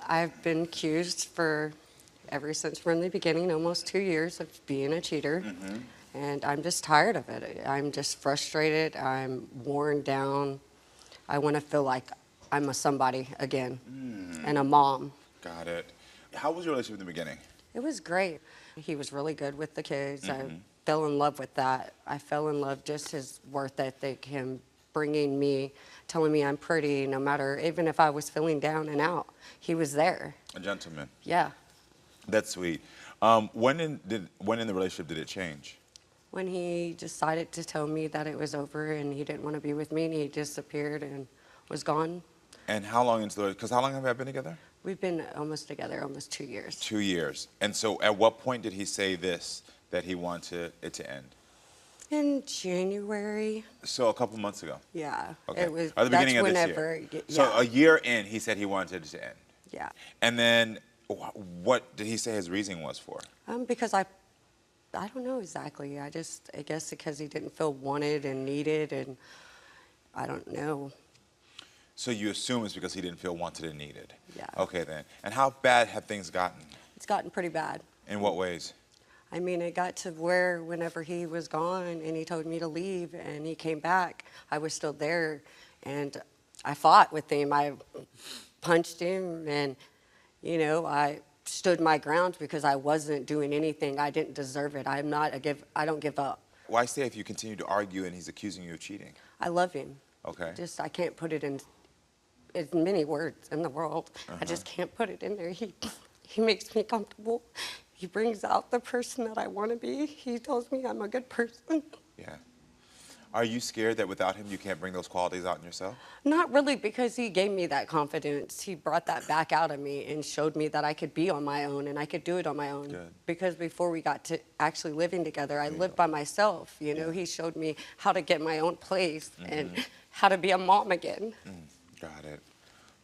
I've been accused ever since from the beginning, almost 2 years, of being a cheater. And I'm just tired of it. I'm just frustrated. I'm worn down. I want to feel like I'm a somebody again and a mom. Got it. How was your relationship in the beginning? It was great. He was really good with the kids. I fell in love with that. I fell in love just his work ethic, him bringing me, telling me I'm pretty, no matter, even if I was feeling down and out, he was there. A gentleman. Yeah. That's sweet. When in the relationship did it change? When he decided to tell me that it was over and he didn't want to be with me, and he disappeared and was gone. And how long into the, because how long have you been together? We've been almost together, almost 2 years. 2 years. And so at what point did he say this, that he wanted it to end? In January. So a couple months ago? Yeah. Okay. It was, At the beginning of this year? Yeah. So a year in, he said he wanted it to end? Yeah. And then what did he say his reasoning was for? Because I don't know exactly. I guess because he didn't feel wanted and needed, and I don't know. So you assume it's because he didn't feel wanted and needed? Yeah. Okay then. And how bad have things gotten? It's gotten pretty bad. In what ways? I mean, it got to where whenever he was gone and he told me to leave and he came back, I was still there, and I fought with him. I punched him, and, you know, I stood my ground because I wasn't doing anything. I didn't deserve it. I don't give up. Why stay if you continue to argue and he's accusing you of cheating? I love him. Okay. I can't put it in as many words in the world. I just can't put it in there. He makes me comfortable. He brings out the person that I want to be. He tells me I'm a good person. Yeah. Are you scared that without him you can't bring those qualities out in yourself? Not really, because he gave me that confidence. He brought that back out of me and showed me that I could be on my own and I could do it on my own. Good. Because before we got to actually living together, I lived by myself. You know, he showed me how to get my own place and how to be a mom again. Got it.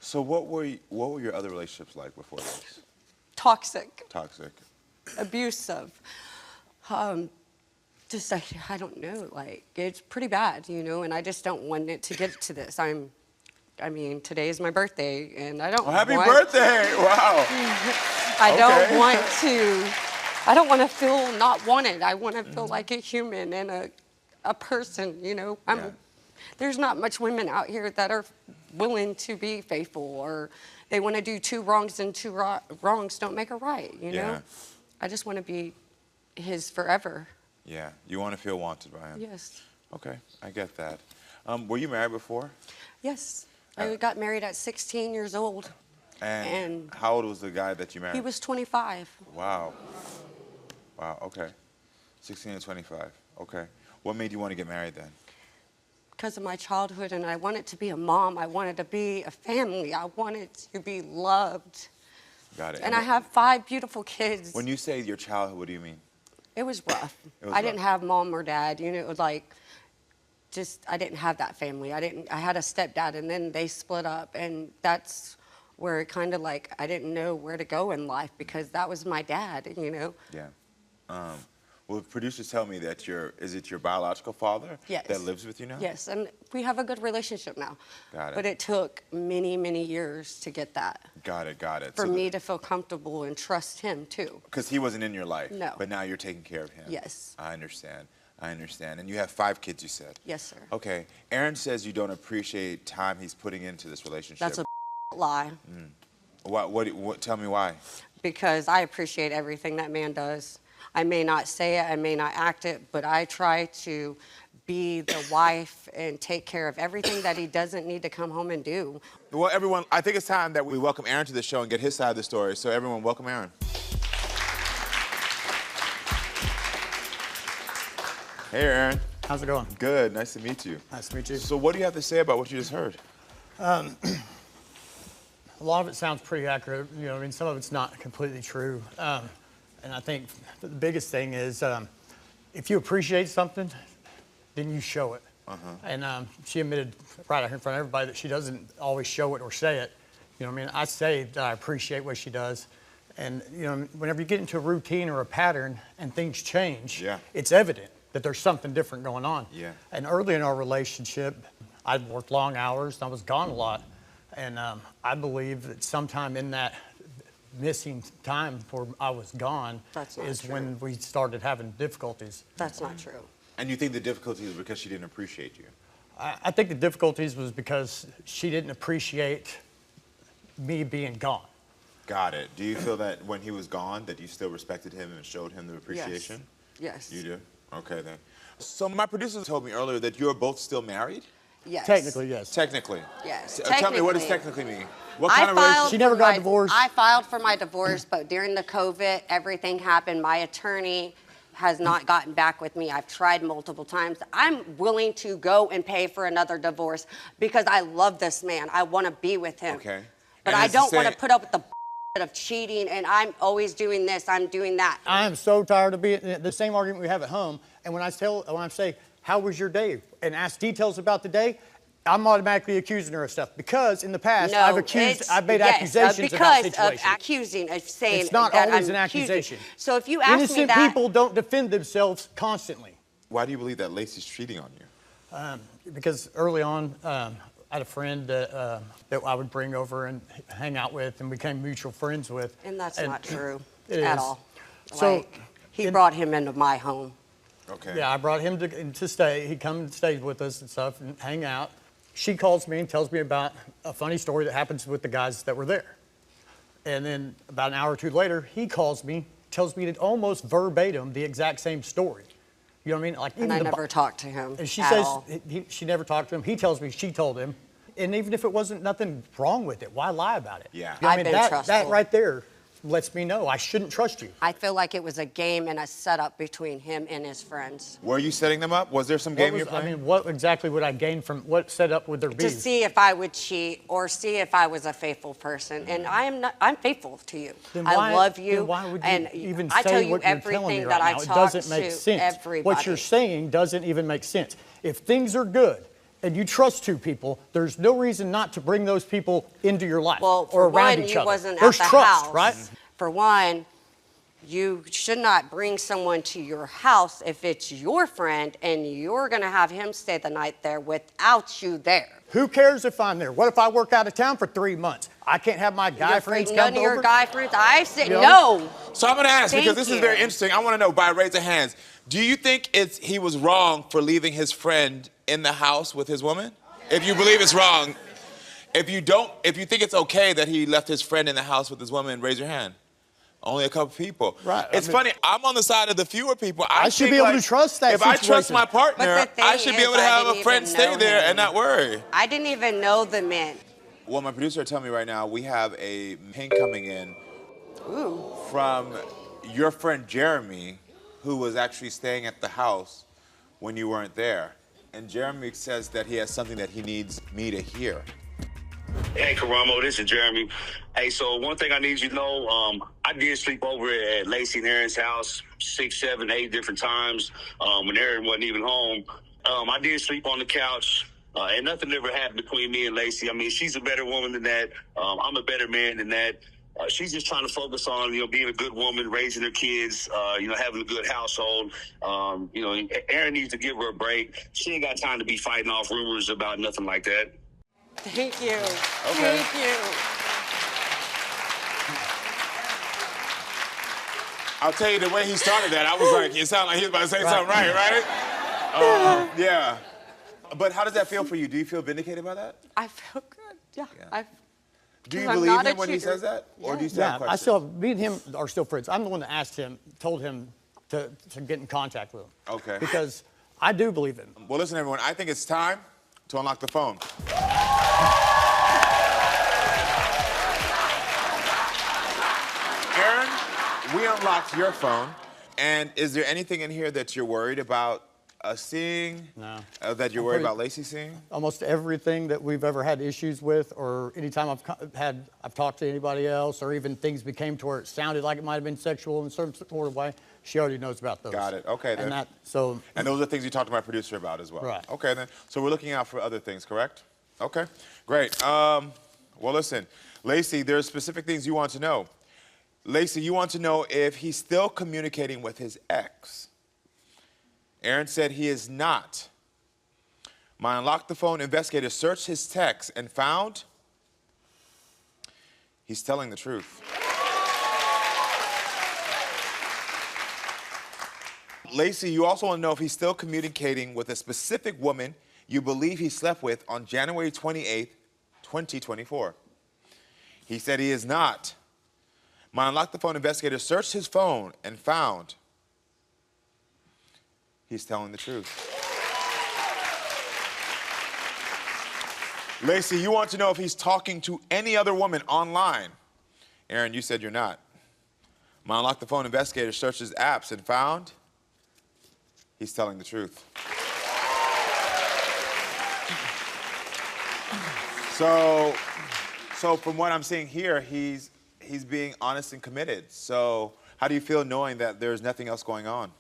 So what were your other relationships like before this? Toxic. Toxic. Abusive. Just, I don't know, like, it's pretty bad, you know, and I just don't want it to get to this. I mean, today is my birthday, and I don't Happy birthday! Wow. I don't want to feel not wanted. I want to feel like a human and a person, you know. There's not much women out here that are willing to be faithful, or they want to do two wrongs, and two wrongs don't make a right, you know. I just want to be his forever. Yeah, you want to feel wanted by him? Yes. Okay, I get that. Were you married before? Yes. I got married at 16 years old. And how old was the guy that you married? He was 25. Wow. Wow, okay. 16 and 25, okay. What made you want to get married then? Because of my childhood, and I wanted to be a mom. I wanted to be a family. I wanted to be loved. Got it. And I have 5 beautiful kids. When you say your childhood, what do you mean? It was rough. I didn't have mom or dad. You know, it was like, I didn't have that family. I had a stepdad, and then they split up, and that's where it kind of like, I didn't know where to go in life, because that was my dad, you know? Yeah. Well, producers tell me that is it your biological father that lives with you now? Yes, and we have a good relationship now. Got it. But it took many, many years to get that. Got it, got it. For me to feel comfortable and trust him, too. Because he wasn't in your life. No. But now you're taking care of him. Yes. I understand. I understand. And you have 5 kids, you said? Yes, sir. Okay. Airon says you don't appreciate time he's putting into this relationship. That's a lie. Tell me why. Because I appreciate everything that man does. I may not say it, I may not act it, but I try to be the wife and take care of everything that he doesn't need to come home and do. Well, everyone, I think it's time that we welcome Airon to the show and get his side of the story. So everyone, welcome Airon. Hey, Airon. How's it going? Good. Nice to meet you. Nice to meet you. So what do you have to say about what you just heard? A lot of it sounds pretty accurate. You know, I mean, some of it's not completely true. And I think the biggest thing is if you appreciate something, then you show it. And she admitted right out here in front of everybody that she doesn't always show it or say it. You know what I mean? I say that I appreciate what she does. And, you know, whenever you get into a routine or a pattern and things change, it's evident that there's something different going on. And early in our relationship, I'd worked long hours and I was gone a lot. And I believe that sometime in that missing time before I was gone That's not is true. when we started having difficulties. That's not true. And you think the difficulty is because she didn't appreciate you? I think the difficulties was because she didn't appreciate me being gone. Got it. Do you feel that when he was gone that you still respected him and showed him the appreciation? Yes. You do? Okay, then. So my producer told me earlier that you're both still married? Yes. Technically, yes. Technically? Yes. Tell me, what does Technically. technically mean? What kind of relationship? She never got divorced. I filed for my divorce, but during the COVID, everything happened. My attorney has not gotten back with me. I've tried multiple times. I'm willing to go and pay for another divorce because I love this man. I want to be with him. Okay. But And I it's the don't want to same- put up with the of cheating and I'm always doing this, I'm doing that. I am so tired of being the same argument we have at home. And when I say, how was your day? And ask details about the day, I'm automatically accusing her of stuff. Because in the past, I've made accusations about situations. Because of accusing, of saying It's not that always I'm an accusing. accusation. So if you ask me Innocent that. people don't defend themselves constantly. Why do you believe that Lacey's cheating on you? Because early on, I had a friend that I would bring over and hang out with and became mutual friends with. And that's not true it at is. all. So, Like, he brought him into my home. Okay. Yeah, I brought him to stay. He'd come and stay with us and stuff and hang out. She calls me and tells me about a funny story that happens with the guys that were there. And then about an hour or two later, he calls me, tells me almost verbatim the exact same story. You know what I mean? Like, And I never talked to him And she at says all. she never talked to him. He tells me she told him. And even if it wasn't nothing wrong with it, why lie about it? Yeah. You know what I I've mean? been That trustful. right there lets me know I shouldn't trust you. I feel like it was a game and a setup between him and his friends. Were you setting them up? Was there some What game was- you're playing? I mean, what exactly would I gain from what setup would there be? To see if I would cheat or see if I was a faithful person. And I'm faithful to you. Then I why- love you. Then why would you and even I say tell you what you're telling everything me that right I now? It talk doesn't make to sense. everybody. What you're saying doesn't even make sense. If things are good and you trust two people, there's no reason not to bring those people into your life Well, or for around one, each you other. wasn't There's at the trust, house. right? For one, you should not bring someone to your house if it's your friend and you're going to have him stay the night there without you there. Who cares if I'm there? What if I work out of town for 3 months? I can't have my guy friends come None of over? your guy friends. I said You know? no. So I'm going to ask, because Thank this is you. very interesting. I want to know by raise of hands. Do you think he was wrong for leaving his friend in the house with his woman? If you believe it's wrong. If you think it's okay that he left his friend in the house with his woman, raise your hand. Only a couple people. Right. It's funny. I'm on the side of the fewer people. I should think, be able like, to trust that If I trust situation. my partner, But the I thing should be is, able to I have a didn't friend even stay know there him. and not worry. I didn't even know the man. Well, my producer told me right now we have a ping coming in from your friend Jeremy, who was actually staying at the house when you weren't there. And Jeremy says that he has something that he needs me to hear. Hey, Karamo, this is Jeremy. Hey, so one thing I need you to know, I did sleep over at Lacey and Aaron's house 6, 7, 8 different times when Aaron wasn't even home. I did sleep on the couch, and nothing ever happened between me and Lacey. I mean, she's a better woman than that. I'm a better man than that. She's just trying to focus on, being a good woman, raising her kids, having a good household. Aaron needs to give her a break. She ain't got time to be fighting off rumors about nothing like that. Thank you. Okay. Thank you. I'll tell you, the way he started that, I was like, it sounded like he was about to say something right? Yeah. But how does that feel for you? Do you feel vindicated by that? I feel good. Yeah. Do you 'Cause I'm believe not a him when he cheater. says that? Or do you still Yeah, have I questions? me and him are still friends. I'm the one that told him to get in contact with him. Okay. Because I do believe in him. Well, listen, everyone, I think it's time to unlock the phone. Aaron, we unlocked your phone. And is there anything in here that you're worried about us seeing? No. That you're worried about Lacey seeing? Almost everything that we've ever had issues with, or anytime I've talked to anybody else, or even things became to where it sounded like it might have been sexual in some sort of way, she already knows about those. Got it. Okay, then. And And those are things you talked to my producer about as well. Right. Okay, then. So we're looking out for other things, correct? Okay, great. Well, listen, Lacey, there are specific things you want to know. Lacey, you want to know if he's still communicating with his ex. Aaron said he is not. My Unlock the Phone investigator searched his text and found he's telling the truth. Lacey, you also want to know if he's still communicating with a specific woman you believe he slept with on January 28th, 2024. He said he is not. My Unlock the Phone investigator searched his phone and found he's telling the truth. Lacey, you want to know if he's talking to any other woman online. Aaron, you said you're not. My Unlock the Phone investigator searched his apps and found he's telling the truth. So from what I'm seeing here, he's being honest and committed. So how do you feel knowing that there's nothing else going on?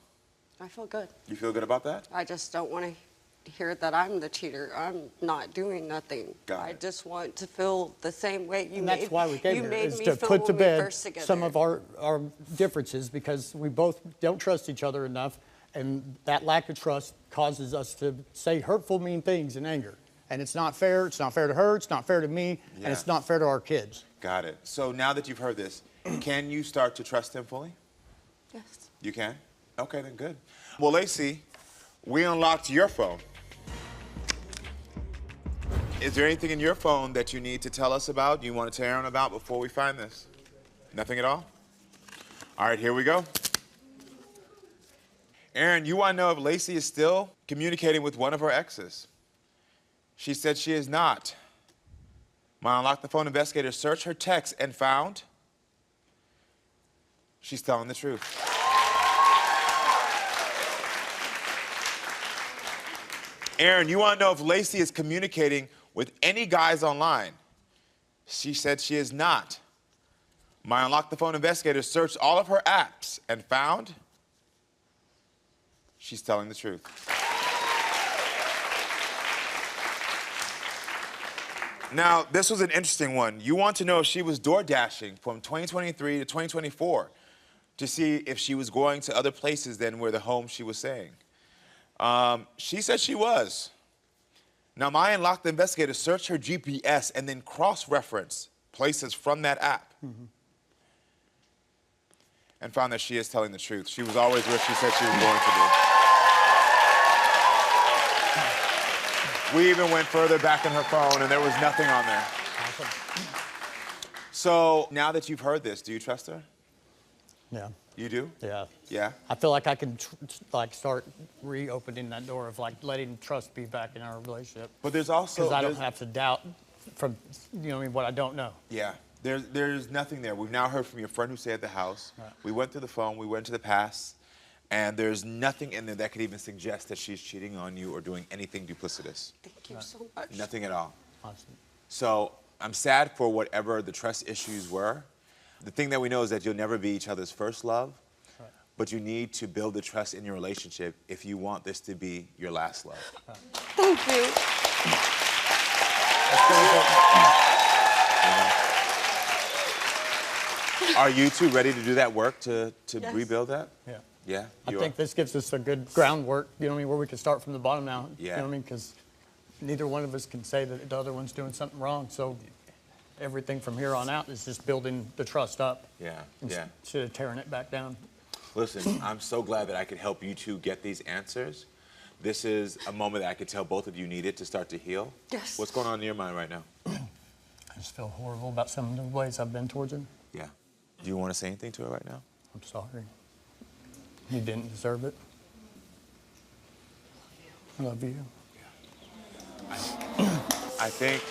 I feel good. You feel good about that? I just don't want to hear that I'm the cheater. I'm not doing nothing. Got I it. just want to feel the same way you And made. that's why we came you here, made is me to feel put to when we bed first together. some of our differences, because we both don't trust each other enough, and that lack of trust causes us to say hurtful, mean things in anger. And it's not fair. It's not fair to her. It's not fair to me. Yeah. And it's not fair to our kids. Got it. So now that you've heard this, can you start to trust him fully? Yes. You can? Okay, then good. Well, Lacey, we unlocked your phone. Is there anything in your phone that you need to tell us about, you want to tell Aaron about before we find this? Nothing at all? All right, here we go. Aaron, you want to know if Lacey is still communicating with one of her exes. She said she is not. My Unlock the Phone investigator searched her text and found she's telling the truth. Aaron, you want to know if Lacey is communicating with any guys online. She said she is not. My Unlock the Phone investigator searched all of her apps and found she's telling the truth. Now, this was an interesting one. You want to know if she was door dashing from 2023 to 2024 to see if she was going to other places than where the home she was staying. She said she was. Now, my Unlock the investigator searched her GPS and then cross-referenced places from that app and found that she is telling the truth. She was always where she said she was going to be. We even went further back in her phone, and there was nothing on there. Awesome. So now that you've heard this, do you trust her? Yeah. You do? Yeah. Yeah? I feel like I can start reopening that door of letting trust be back in our relationship. But there's also... Because I don't have to doubt from, what I don't know. Yeah. There's nothing there. We've now heard from your friend who stayed at the house. Right. We went through the phone. We went to the past. And there's nothing in there that could even suggest that she's cheating on you or doing anything duplicitous. Thank you so much. Nothing at all. Awesome. So I'm sad for whatever the trust issues were. The thing that we know is that you'll never be each other's first love. Right. But you need to build the trust in your relationship if you want this to be your last love. Right. Thank you. Are you two ready to do that work to Yes. rebuild that? Yeah. Yeah? I You think are? this gives us a good groundwork, where we can start from the bottom now. Yeah. Because neither one of us can say that the other one's doing something wrong. So everything from here on out is just building the trust up. Yeah, yeah. Instead of tearing it back down. Listen, I'm so glad that I could help you two get these answers. This is a moment that I could tell both of you needed to start to heal. Yes. What's going on in your mind right now? I just feel horrible about some of the ways I've been towards him. Yeah. Do you want to say anything to her right now? I'm sorry. He didn't deserve it. I love you. I think...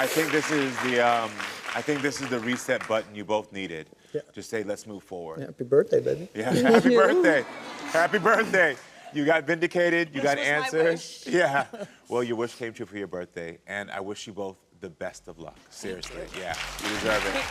I think this is the reset button you both needed. Yeah. Just say, let's move forward. Happy birthday, baby. Yeah, happy birthday. Happy birthday. You got vindicated. You This got was my answers. wish. Yeah. Well, your wish came true for your birthday, and I wish you both the best of luck. Seriously. Yeah. You deserve it.